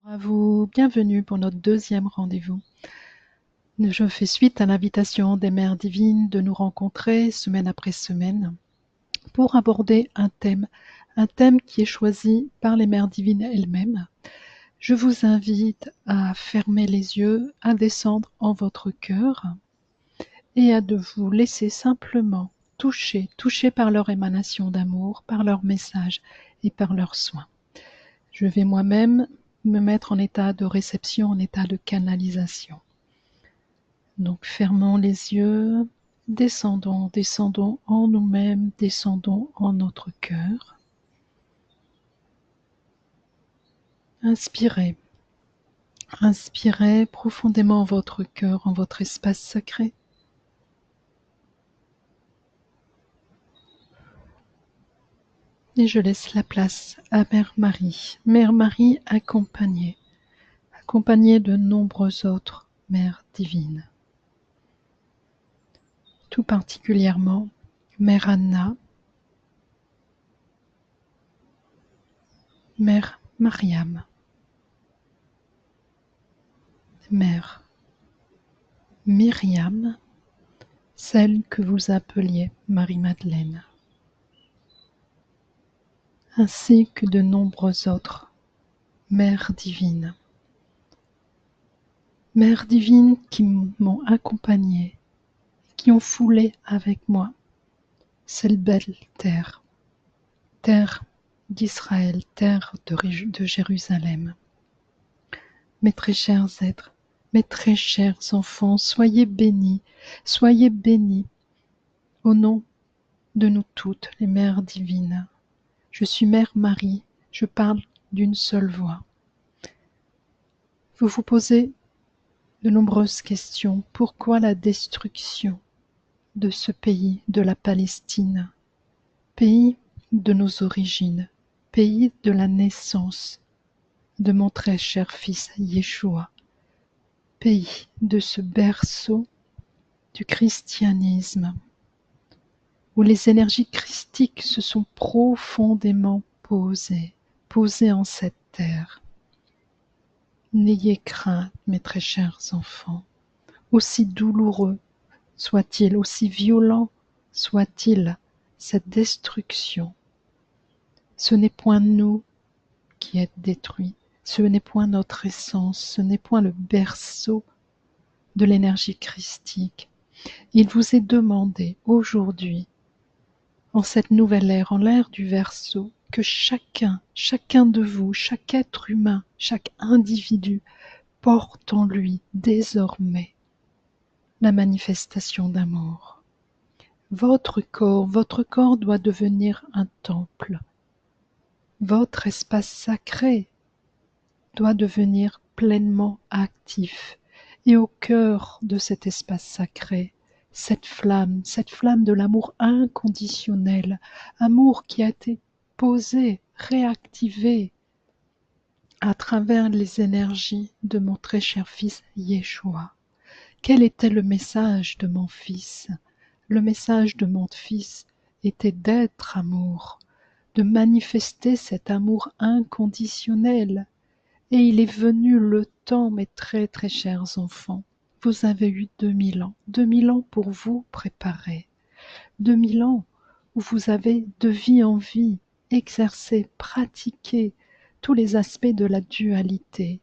À vous, bienvenue pour notre deuxième rendez-vous. Je fais suite à l'invitation des Mères divines de nous rencontrer semaine après semaine pour aborder un thème qui est choisi par les Mères divines elles-mêmes. Je vous invite à fermer les yeux, à descendre en votre cœur et à de vous laisser simplement toucher par leur émanation d'amour, par leur message et par leurs soins. Je vais moi-même me mettre en état de réception, en état de canalisation. Donc fermons les yeux, descendons en nous-mêmes, descendons en notre cœur. Inspirez. Inspirez profondément en votre cœur, en votre espace sacré. Et je laisse la place à Mère Marie. Mère Marie accompagnée de nombreuses autres Mères divines. Tout particulièrement Mère Anna, Mère Mariam, Mère Myriam, celle que vous appeliez Marie-Madeleine, ainsi que de nombreuses autres Mères divines. Mères divines qui m'ont accompagnée, qui ont foulé avec moi cette belle terre, terre d'Israël, terre de Jérusalem. Mes très chers êtres, mes très chers enfants, soyez bénis au nom de nous toutes, les Mères divines. Je suis Mère Marie, je parle d'une seule voix. Vous vous posez de nombreuses questions. Pourquoi la destruction de ce pays, de la Palestine, pays de nos origines, pays de la naissance de mon très cher fils Yeshua, pays de ce berceau du christianisme, où les énergies christiques se sont profondément posées en cette terre. N'ayez crainte, mes très chers enfants, aussi douloureux soit-il, aussi violent soit-il, cette destruction. Ce n'est point nous qui êtes détruits, ce n'est point notre essence, ce n'est point le berceau de l'énergie christique. Il vous est demandé aujourd'hui, en cette nouvelle ère, en l'ère du Verseau, que chacun de vous, chaque être humain, chaque individu, porte en lui désormais la manifestation d'amour. Votre corps doit devenir un temple. Votre espace sacré doit devenir pleinement actif. Et au cœur de cet espace sacré, cette flamme de l'amour inconditionnel, amour qui a été posé, réactivé à travers les énergies de mon très cher fils Yeshua. Quel était le message de mon fils? Le message de mon fils était d'être amour, de manifester cet amour inconditionnel. Et il est venu le temps, mes très très chers enfants. Vous avez eu 2000 ans, 2000 ans pour vous préparer, 2000 ans où vous avez de vie en vie exercé, pratiqué tous les aspects de la dualité.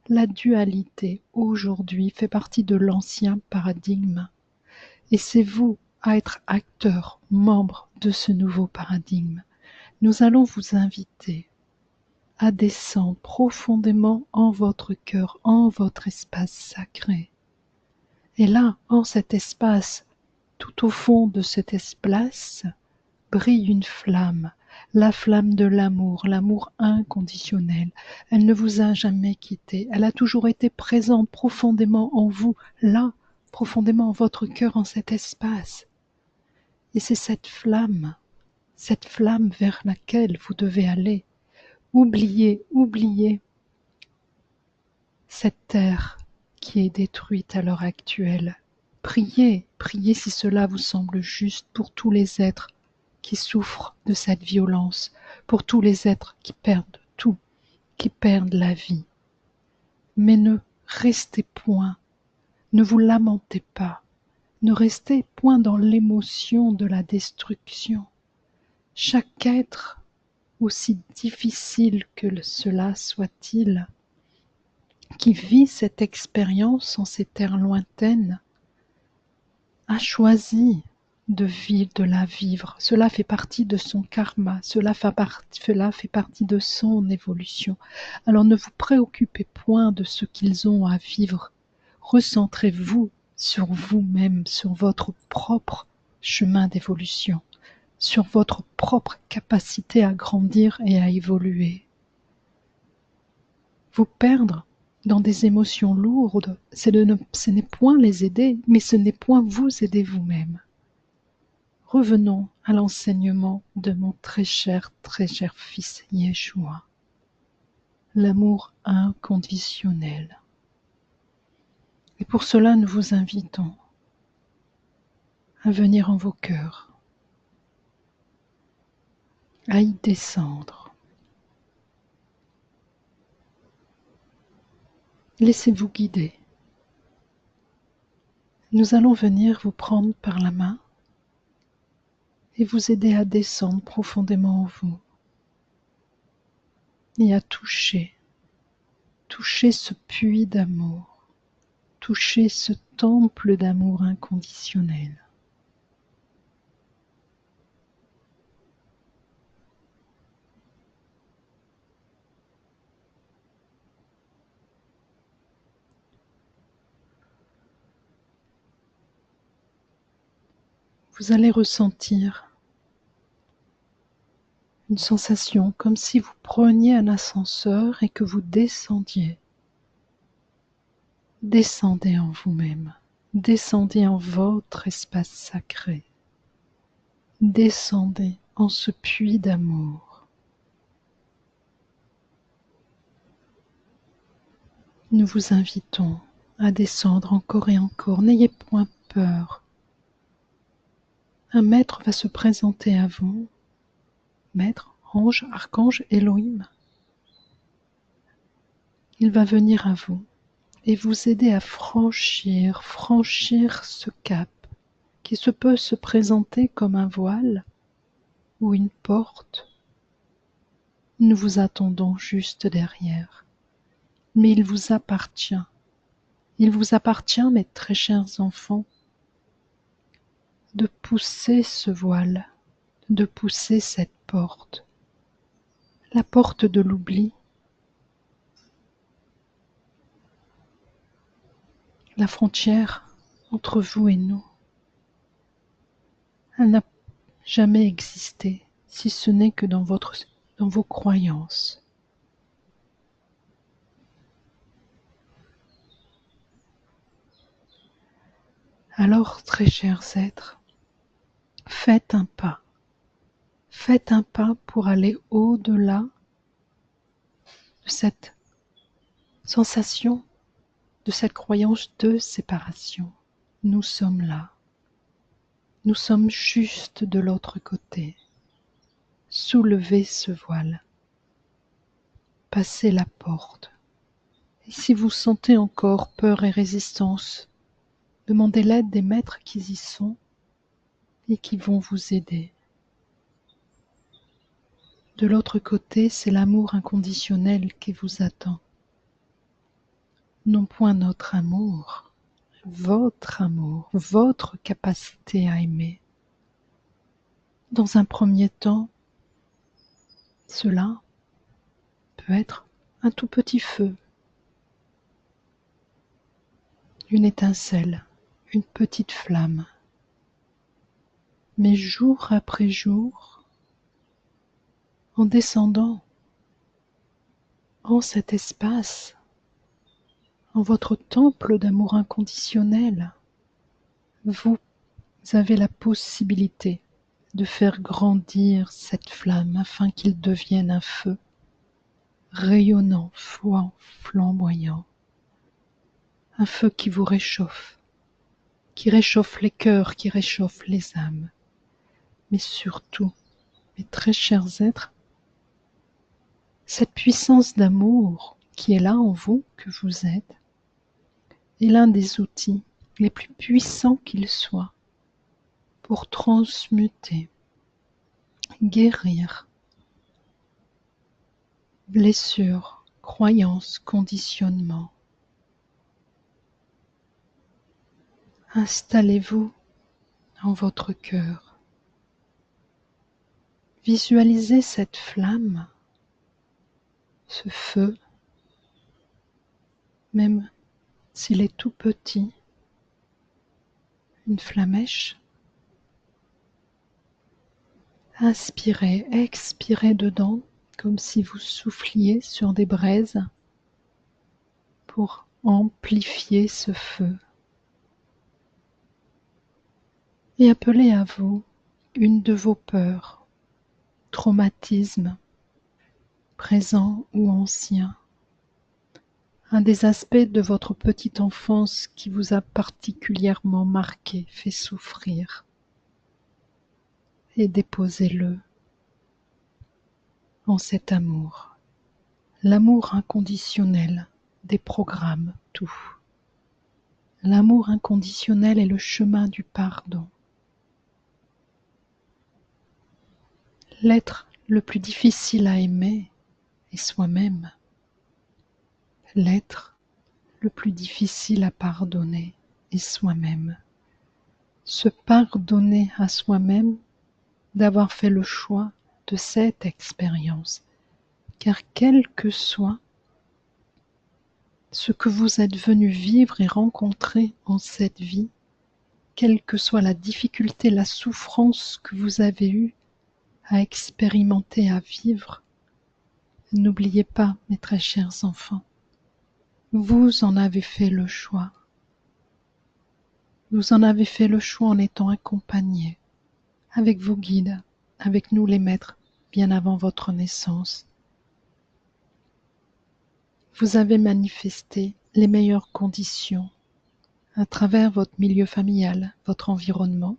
La dualité, aujourd'hui, fait partie de l'ancien paradigme. Et c'est vous à être acteur, membre de ce nouveau paradigme. Nous allons vous inviter à descendre profondément en votre cœur, en votre espace sacré. Et là, en cet espace, tout au fond de cet espace, brille une flamme, la flamme de l'amour, l'amour inconditionnel. Elle ne vous a jamais quitté, elle a toujours été présente profondément en vous, là, profondément en votre cœur, en cet espace. Et c'est cette flamme vers laquelle vous devez aller. Oubliez cette terre qui est détruite à l'heure actuelle. Priez si cela vous semble juste pour tous les êtres qui souffrent de cette violence, pour tous les êtres qui perdent tout, qui perdent la vie. Mais ne restez point, ne vous lamentez pas, ne restez point dans l'émotion de la destruction. Chaque être, aussi difficile que cela soit-il, qui vit cette expérience en ces terres lointaines, a choisi de la vivre. Cela fait partie de son karma, cela fait partie de son évolution. Alors ne vous préoccupez point de ce qu'ils ont à vivre. Recentrez-vous sur vous-même, sur votre propre chemin d'évolution, sur votre propre capacité à grandir et à évoluer. Vous perdre dans des émotions lourdes, ce n'est point les aider, mais ce n'est point vous aider vous-même. Revenons à l'enseignement de mon très cher fils Yeshua, l'amour inconditionnel. Et pour cela, nous vous invitons à venir en vos cœurs, à y descendre. Laissez-vous guider. Nous allons venir vous prendre par la main et vous aider à descendre profondément en vous et à toucher ce puits d'amour, toucher ce temple d'amour inconditionnel. Vous allez ressentir une sensation comme si vous preniez un ascenseur et que vous descendiez. Descendez en vous-même, descendez en votre espace sacré, descendez en ce puits d'amour. Nous vous invitons à descendre encore et encore, n'ayez point peur. Un maître va se présenter à vous, maître, ange, archange, Elohim. Il va venir à vous et vous aider à franchir ce cap qui peut se présenter comme un voile ou une porte. Nous vous attendons juste derrière. Mais il vous appartient. Il vous appartient, mes très chers enfants, de pousser ce voile, de pousser cette porte, la porte de l'oubli, la frontière entre vous et nous. Elle n'a jamais existé, si ce n'est que dans vos croyances. Alors, très chers êtres, faites un pas pour aller au-delà de cette sensation, de cette croyance de séparation. Nous sommes là. Nous sommes juste de l'autre côté. Soulevez ce voile. Passez la porte. Et si vous sentez encore peur et résistance, demandez l'aide des maîtres qui y sont et qui vont vous aider. De l'autre côté, c'est l'amour inconditionnel qui vous attend. Non point notre amour, votre capacité à aimer. Dans un premier temps, cela peut être un tout petit feu, une étincelle, une petite flamme. Mais jour après jour, en descendant en cet espace, en votre temple d'amour inconditionnel, vous avez la possibilité de faire grandir cette flamme afin qu'il devienne un feu rayonnant, flamboyant, un feu qui vous réchauffe, qui réchauffe les cœurs, qui réchauffe les âmes. Mais surtout, mes très chers êtres, cette puissance d'amour qui est là en vous, que vous êtes, est l'un des outils les plus puissants qu'il soit pour transmuter, guérir, blessures, croyances, conditionnements. Installez-vous en votre cœur. Visualisez cette flamme, ce feu, même s'il est tout petit, une flamèche. Inspirez, expirez dedans comme si vous souffliez sur des braises pour amplifier ce feu. Et appelez à vous une de vos peurs, traumatismes, présents ou anciens, un des aspects de votre petite enfance qui vous a particulièrement marqué, fait souffrir, et déposez-le en cet amour, l'amour inconditionnel des programmes, tout. L'amour inconditionnel est le chemin du pardon. L'être le plus difficile à aimer est soi-même. L'être le plus difficile à pardonner est soi-même. Se pardonner à soi-même d'avoir fait le choix de cette expérience, car quel que soit ce que vous êtes venu vivre et rencontrer en cette vie, quelle que soit la difficulté, la souffrance que vous avez eue à expérimenter, à vivre, n'oubliez pas, mes très chers enfants, vous en avez fait le choix. Vous en avez fait le choix en étant accompagnés avec vos guides, avec nous les maîtres, bien avant votre naissance. Vous avez manifesté les meilleures conditions à travers votre milieu familial, votre environnement,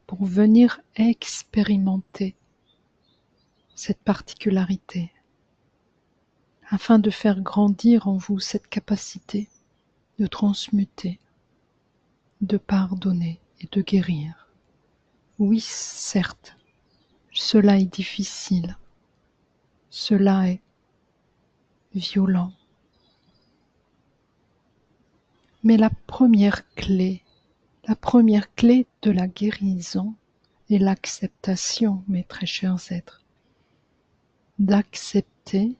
pour venir expérimenter cette particularité, afin de faire grandir en vous cette capacité de transmuter, de pardonner et de guérir. Oui, certes, cela est difficile, cela est violent, mais la première clé de la guérison est l'acceptation, mes très chers êtres, d'accepter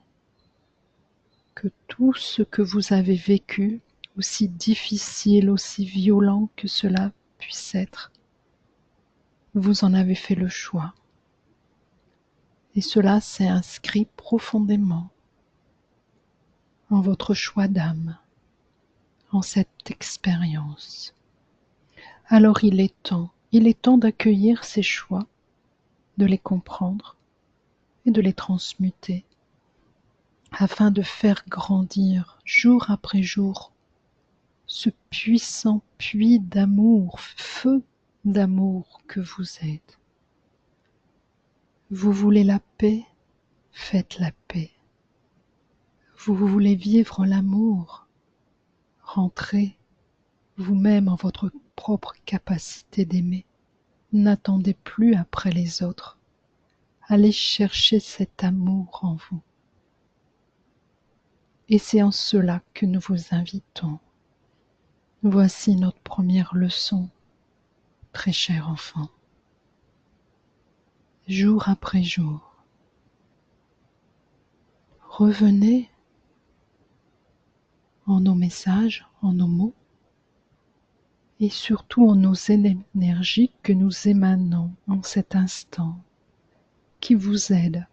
que tout ce que vous avez vécu, aussi difficile, aussi violent que cela puisse être, vous en avez fait le choix. Et cela s'est inscrit profondément en votre choix d'âme, en cette expérience. Alors il est temps d'accueillir ces choix, de les comprendre et de les transmuter, afin de faire grandir jour après jour ce puissant puits d'amour, feu d'amour que vous êtes. Vous voulez la paix, faites la paix. Vous voulez vivre l'amour, rentrez vous-même en votre propre capacité d'aimer. N'attendez plus après les autres. Allez chercher cet amour en vous. Et c'est en cela que nous vous invitons. Voici notre première leçon, très cher enfant. Jour après jour, revenez en nos messages, en nos mots, et surtout en nos énergies que nous émanons en cet instant, qui vous aident,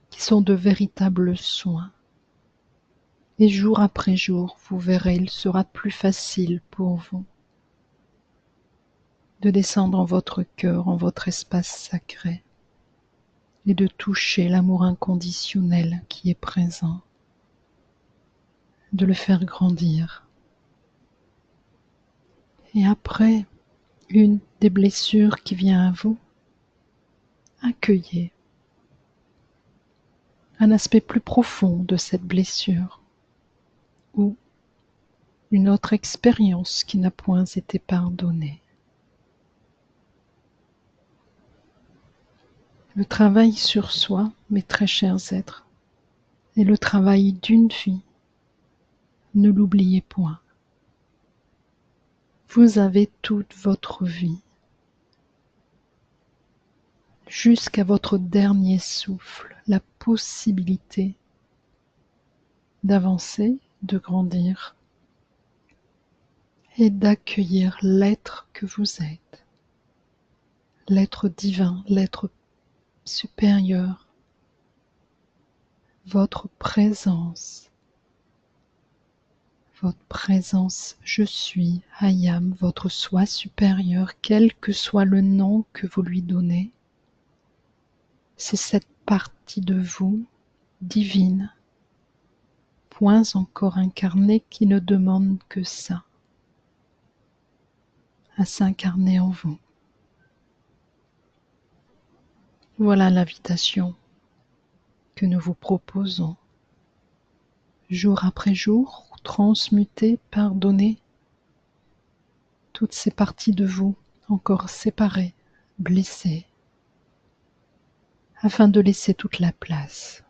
qui sont de véritables soins. Et jour après jour, vous verrez, il sera plus facile pour vous de descendre en votre cœur, en votre espace sacré, et de toucher l'amour inconditionnel qui est présent, de le faire grandir. Et après une des blessures qui vient à vous, accueillez un aspect plus profond de cette blessure. ou une autre expérience qui n'a point été pardonnée. Le travail sur soi, mes très chers êtres, est le travail d'une vie. Ne l'oubliez point. Vous avez toute votre vie, jusqu'à votre dernier souffle, la possibilité d'avancer, de grandir et d'accueillir l'être que vous êtes, l'être divin, l'être supérieur, votre présence, je suis, I am, votre soi supérieur, quel que soit le nom que vous lui donnez, c'est cette partie de vous, divine, point encore incarnée, qui ne demande que ça, à s'incarner en vous. Voilà l'invitation que nous vous proposons, jour après jour, transmuter, pardonner toutes ces parties de vous encore séparées, blessées, afin de laisser toute la place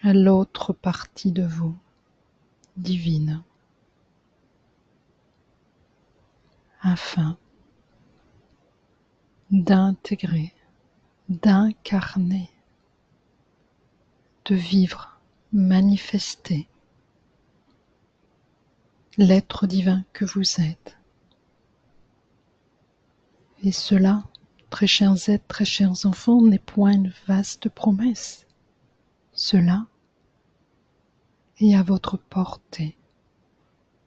à l'autre partie de vous, divine, afin d'intégrer, d'incarner, de vivre, manifester l'être divin que vous êtes. Et cela, très chers êtres, très chers enfants, n'est point une vaste promesse. Cela est à votre portée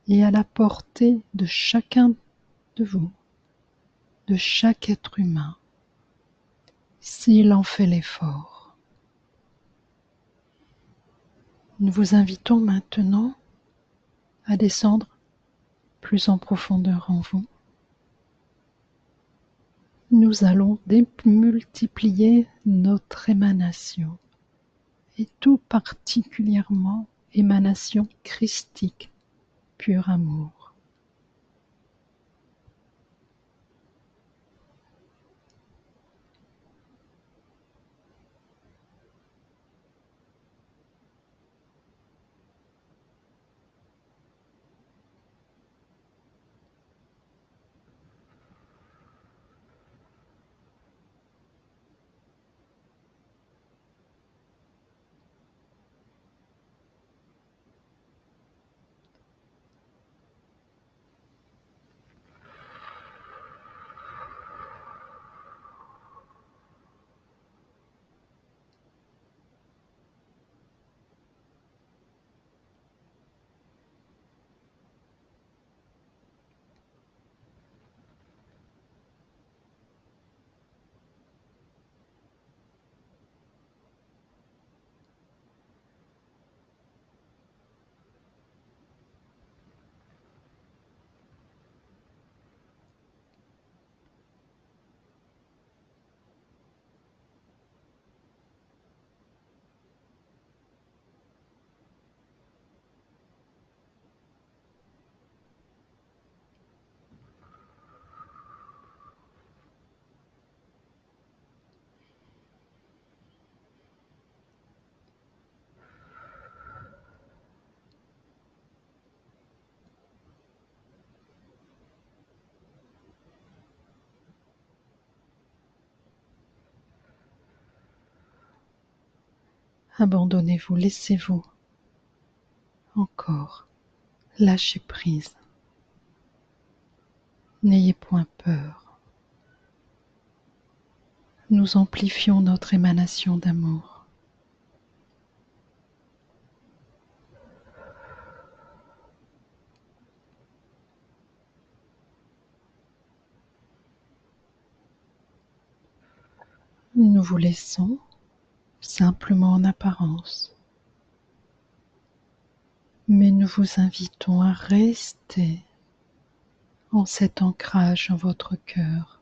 et à la portée de chacun de vous, de chaque être humain, s'il en fait l'effort. Nous vous invitons maintenant à descendre plus en profondeur en vous. Nous allons démultiplier notre émanation, et tout particulièrement émanation christique, pur amour. Abandonnez-vous, laissez-vous encore lâcher prise. N'ayez point peur. Nous amplifions notre émanation d'amour. Nous vous laissons simplement en apparence, mais nous vous invitons à rester en cet ancrage en votre cœur,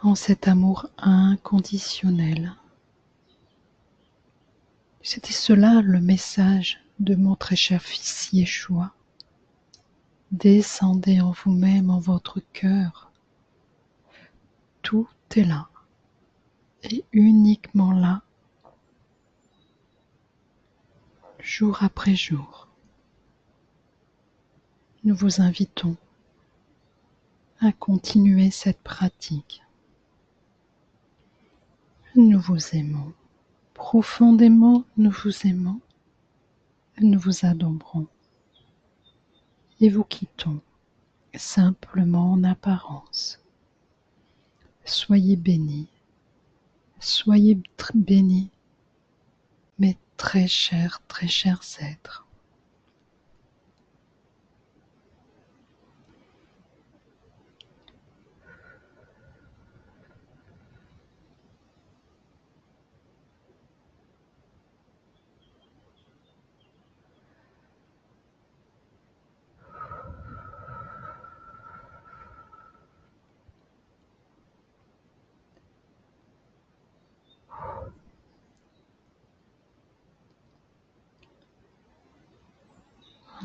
en cet amour inconditionnel, C'était cela le message de mon très cher fils Yeshua. Descendez en vous-même, en votre cœur. Tout est là, et uniquement là, jour après jour. Nous vous invitons à continuer cette pratique. Nous vous aimons. Profondément, nous vous aimons. Nous vous adorons. Et vous quittons simplement en apparence. Soyez bénis. Soyez bénis, mes très chers êtres.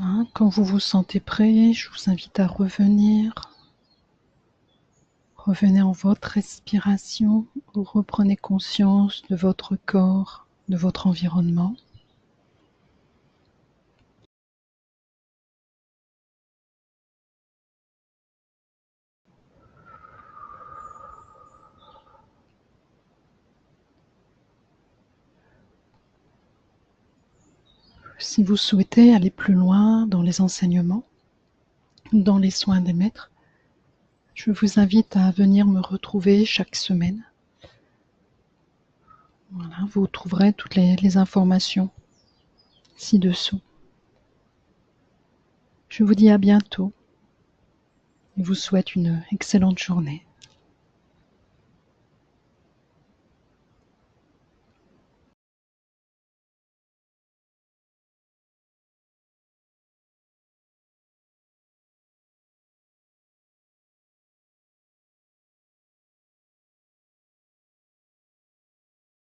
Voilà, quand vous vous sentez prêt, je vous invite à revenir. Revenez en votre respiration, reprenez conscience de votre corps, de votre environnement. Si vous souhaitez aller plus loin dans les enseignements, dans les soins des maîtres, je vous invite à venir me retrouver chaque semaine. Voilà, vous trouverez toutes les informations ci-dessous. Je vous dis à bientôt et vous souhaite une excellente journée.